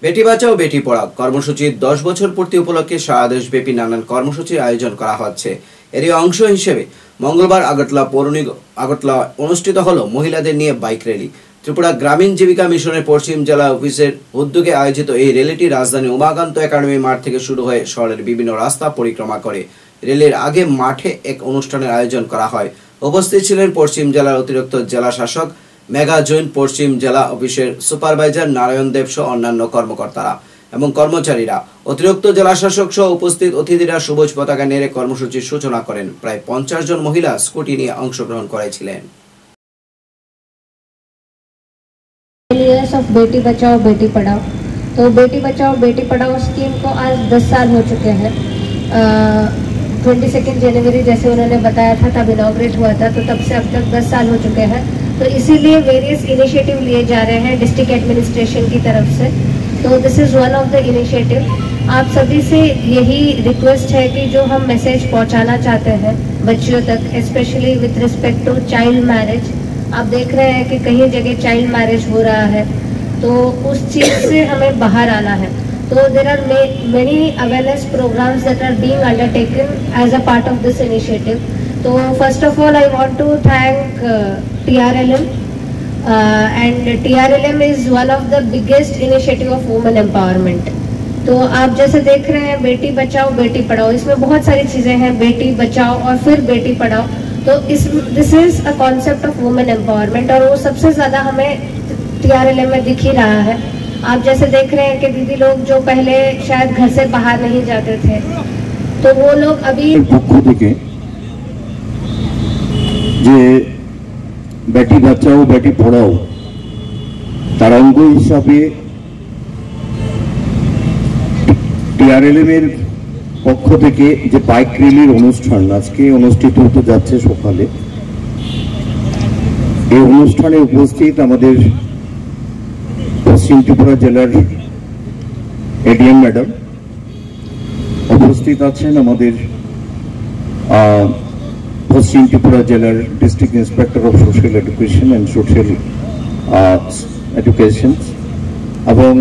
বেটি বাঁচাও বেটি পড়াও কর্মসূচির 10 বছর পূর্তি উপলক্ষে সারা দেশব্যাপী নানান কর্মসূচির আয়োজন করা হচ্ছে। এরই অংশ হিসেবে মঙ্গলবার আগরতলা অনুষ্ঠিত হলো মহিলাদের নিয়ে বাইক র্যালি। ত্রিপুরা গ্রামীণ জীবিকা মিশনের পশ্চিম জেলা অফিসের উদ্যোগে আয়োজিত এই র্যালিটি রাজধানী উমাকান্ত একাডেমি মাঠ থেকে শুরু হয়ে শহরের বিভিন্ন রাস্তা পরিক্রমা করে। র্যালির আগে মাঠে এক অনুষ্ঠানের আয়োজন করা হয়। উপস্থিত ছিলেন পশ্চিম জেলার অতিরিক্ত জেলা শাসক মেঘা জৈন, পশ্চিম জেলা অফিসের সুপারভাইজার নারায়ণ দেব সহ অন্যান্য কর্মকর্তারা এবং কর্মচারীরা। অতিরিক্ত জেলা শাসক সহ উপস্থিত অতিথিরা সবুজ পতাকা নেড়ে কর্মসূচির সূচনা করেন। প্রায় 50 জন মহিলা স্কুটি নিয়ে অংশগ্রহণ করেছিলেন। बेटी बचाओ बेटी पढ़ाओ, तो बेटी बचाओ बेटी पढ़ाओ स्कीम को आज 10 साल हो चुके हैं। 22 जनवरी जैसे उन्होंने बताया था तब इनॉग्रेट हुआ था, तो तब से अब तक 10 साल हो चुके हैं। तो इसीलिए वेरियस इनिशिएटिव लिए जा रहे हैं डिस्ट्रिक्ट एडमिनिस्ट्रेशन की तरफ से। तो this is one of the initiative. आप सभी से यही रिक्वेस्ट है कि जो हम मैसेज पहुंचाना चाहते हैं बच्चियों तक, specially with respect to child marriage. आप देख रहे हैं कि कहीं जगह चाइल्ड मैरिज हो रहा है, तो उस चीज़ से हमें बाहर आना है। तो there are many awareness programs that are being undertaken as a part of this initiative. तो first of all I want to thank TRLM, and TRLM is one of the biggest initiative of women empowerment. तो आप जैसे देख रहे हैं बेटी बचाओ बेटी पढ़ाओ, इसमें बहुत सारी चीज़ें हैं, बेटी बचाओ और फिर बेटी पढ़ाओ। तो this is a concept of women empowerment, और वो सबसे ज़्यादा हमें TRLM में दिख ही रहा है। आप जैसे देख रहे हैं कि दीदी लोग जो पहले शायद घर से बाहर नहीं जाते थे, तो वो लोग अभी যে বেটি বাঁচাও বেটি পড়াও তার অঙ্গ হিসাবে TRLM এর পক্ষ থেকে যে বাইক র্যালির অনুষ্ঠান আজকে অনুষ্ঠিত হতে যাচ্ছে সকালে, এই অনুষ্ঠানে উপস্থিত আমাদের পশ্চিম ত্রিপুরা জেলার ADM ম্যাডাম, উপস্থিত আছেন আমাদের পশ্চিম ত্রিপুরা জেলার district inspector of social education and social education এবং